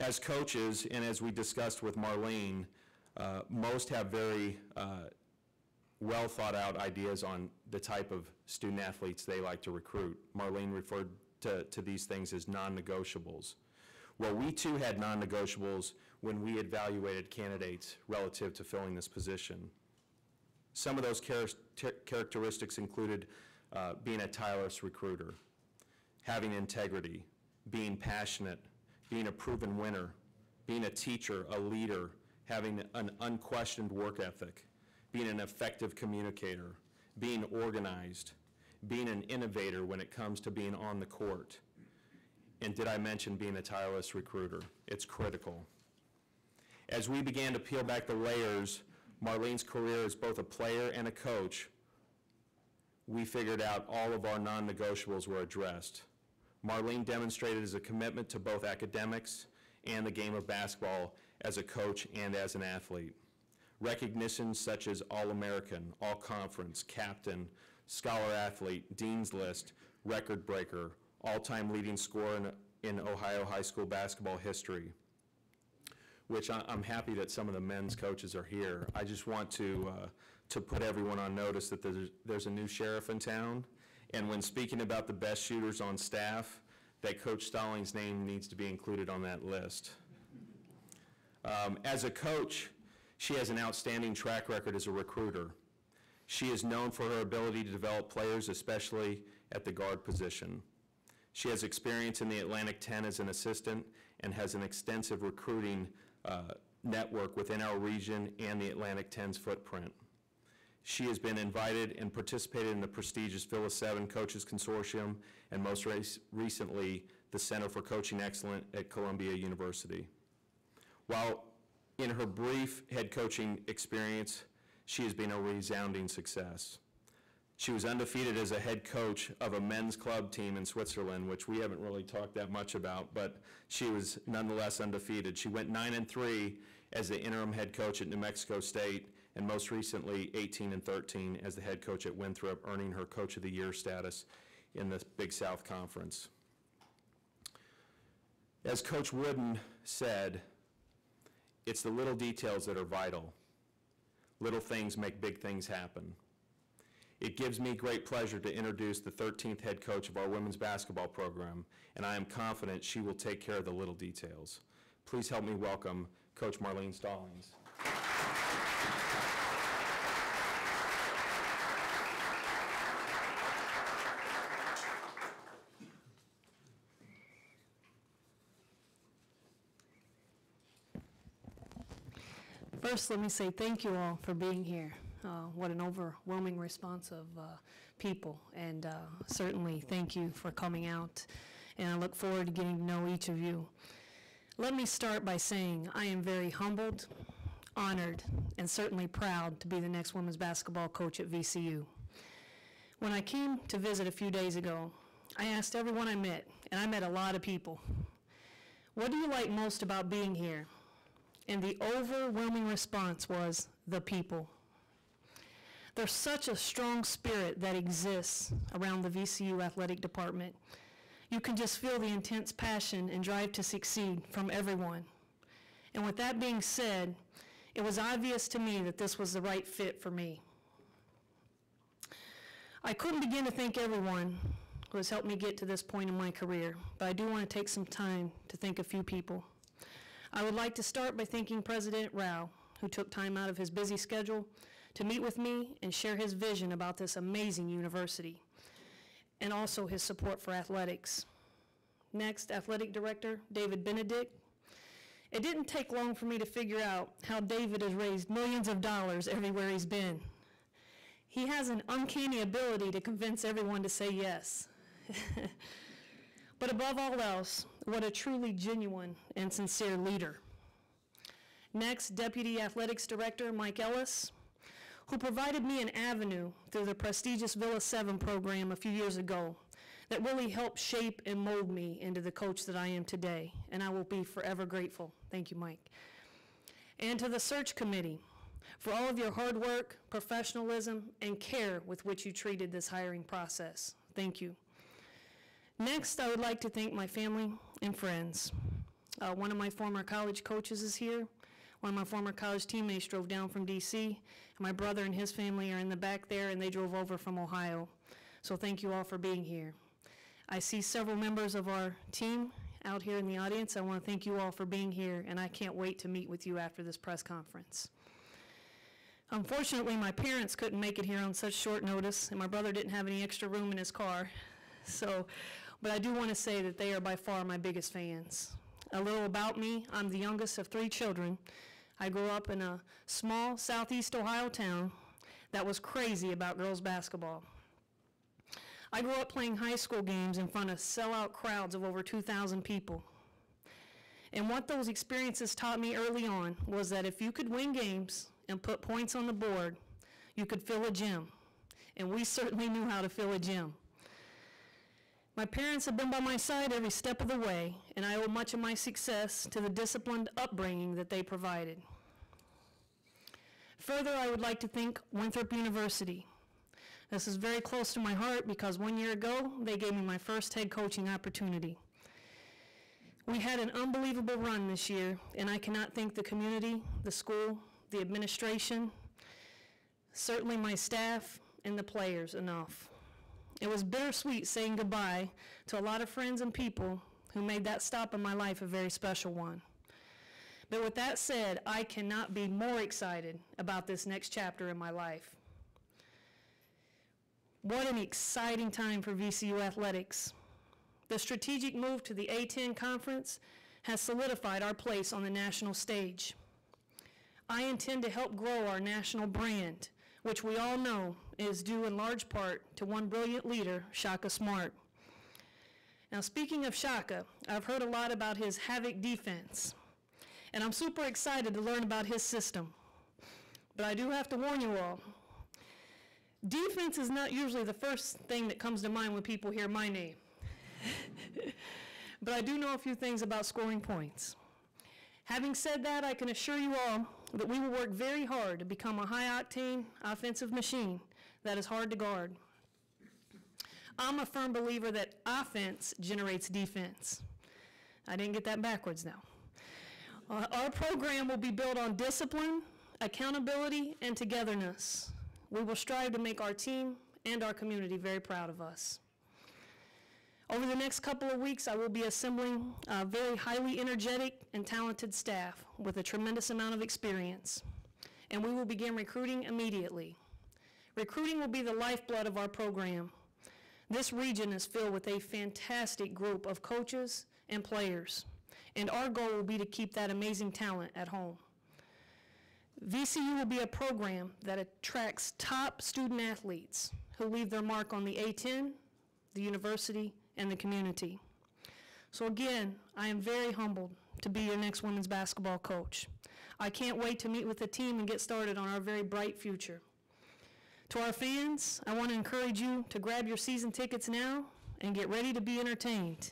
As coaches, and as we discussed with Marlene, most have very well thought out ideas on the type of student athletes they like to recruit. Marlene referred to these things as non-negotiables. Well, we too had non-negotiables when we evaluated candidates relative to filling this position. Some of those characteristics included being a tireless recruiter, having integrity, being passionate, being a proven winner, being a teacher, a leader, having an unquestioned work ethic, being an effective communicator, being organized, being an innovator when it comes to being on the court. And did I mention being a tireless recruiter? It's critical. As we began to peel back the layers, Marlene's career as both a player and a coach, we figured out all of our non-negotiables were addressed. Marlene demonstrated as a commitment to both academics and the game of basketball as a coach and as an athlete. Recognitions such as All-American, All-Conference, Captain, Scholar Athlete, Dean's List, Record Breaker, all-time leading scorer in Ohio high school basketball history, which I'm happy that some of the men's coaches are here. I just want to put everyone on notice that there's a new sheriff in town, and when speaking about the best shooters on staff, that Coach Stollings' name needs to be included on that list. As a coach, she has an outstanding track record as a recruiter. She is known for her ability to develop players, especially at the guard position. She has experience in the Atlantic 10 as an assistant and has an extensive recruiting network within our region and the Atlantic 10's footprint. She has been invited and participated in the prestigious Phyllis 7 Coaches Consortium and most recently the Center for Coaching Excellence at Columbia University. While in her brief head coaching experience, she has been a resounding success. She was undefeated as a head coach of a men's club team in Switzerland, which we haven't really talked that much about, but she was nonetheless undefeated. She went 9-3 as the interim head coach at New Mexico State, and most recently 18-13 as the head coach at Winthrop, earning her Coach of the Year status in the Big South Conference. As Coach Wooden said, it's the little details that are vital. Little things make big things happen. It gives me great pleasure to introduce the 13th head coach of our women's basketball program, and I am confident she will take care of the little details. Please help me welcome Coach Marlene Stollings. First, let me say thank you all for being here. What an overwhelming response of people, and certainly thank you for coming out, and I look forward to getting to know each of you. Let me start by saying I am very humbled, honored, and certainly proud to be the next women's basketball coach at VCU. When I came to visit a few days ago, I asked everyone I met, and I met a lot of people, what do you like most about being here? And the overwhelming response was the people. There's such a strong spirit that exists around the VCU athletic department. You can just feel the intense passion and drive to succeed from everyone. And with that being said, it was obvious to me that this was the right fit for me. I couldn't begin to thank everyone who has helped me get to this point in my career, but I do want to take some time to thank a few people. I would like to start by thanking President Rao, who took time out of his busy schedule to meet with me and share his vision about this amazing university, and also his support for athletics. Next, Athletic Director David Benedict. It didn't take long for me to figure out how David has raised millions of dollars everywhere he's been. He has an uncanny ability to convince everyone to say yes. But above all else, what a truly genuine and sincere leader. Next, Deputy Athletics Director Mike Ellis, who provided me an avenue through the prestigious Villa 7 program a few years ago that really helped shape and mold me into the coach that I am today, and I will be forever grateful. Thank you, Mike. And to the search committee for all of your hard work, professionalism, and care with which you treated this hiring process. Thank you. Next, I would like to thank my family and friends. One of my former college coaches is here. One of my former college teammates drove down from DC, and my brother and his family are in the back there, and they drove over from Ohio. So thank you all for being here. I see several members of our team out here in the audience. I want to thank you all for being here, and I can't wait to meet with you after this press conference. Unfortunately, my parents couldn't make it here on such short notice, and my brother didn't have any extra room in his car. But I do want to say that they are by far my biggest fans. A little about me: I'm the youngest of 3 children. I grew up in a small southeast Ohio town that was crazy about girls basketball. I grew up playing high school games in front of sellout crowds of over 2,000 people. And what those experiences taught me early on was that if you could win games and put points on the board, you could fill a gym. And we certainly knew how to fill a gym. My parents have been by my side every step of the way, and I owe much of my success to the disciplined upbringing that they provided. Further, I would like to thank Winthrop University. This is very close to my heart because 1 year ago, they gave me my first head coaching opportunity. We had an unbelievable run this year, and I cannot thank the community, the school, the administration, certainly my staff, and the players enough. It was bittersweet saying goodbye to a lot of friends and people who made that stop in my life a very special one. But with that said, I cannot be more excited about this next chapter in my life. What an exciting time for VCU athletics. The strategic move to the A10 conference has solidified our place on the national stage. I intend to help grow our national brand, which we all know is due in large part to one brilliant leader, Shaka Smart. Now, speaking of Shaka, I've heard a lot about his havoc defense, and I'm super excited to learn about his system. But I do have to warn you all, defense is not usually the first thing that comes to mind when people hear my name. But I do know a few things about scoring points. Having said that, I can assure you all that we will work very hard to become a high-octane offensive machine that is hard to guard. I'm a firm believer that offense generates defense. I didn't get that backwards now. Our program will be built on discipline, accountability, and togetherness. We will strive to make our team and our community very proud of us. Over the next couple of weeks, I will be assembling a very highly energetic and talented staff with a tremendous amount of experience, and we will begin recruiting immediately. Recruiting will be the lifeblood of our program. This region is filled with a fantastic group of coaches and players, and our goal will be to keep that amazing talent at home. VCU will be a program that attracts top student athletes who leave their mark on the A10, the university, and the community. So again, I am very humbled to be your next women's basketball coach. I can't wait to meet with the team and get started on our very bright future. To our fans, I want to encourage you to grab your season tickets now and get ready to be entertained.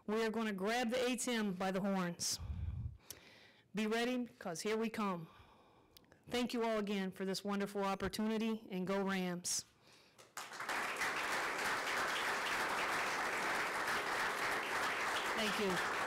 We are going to grab the A10 by the horns. Be ready, because here we come. Thank you all again for this wonderful opportunity, and go Rams. Thank you.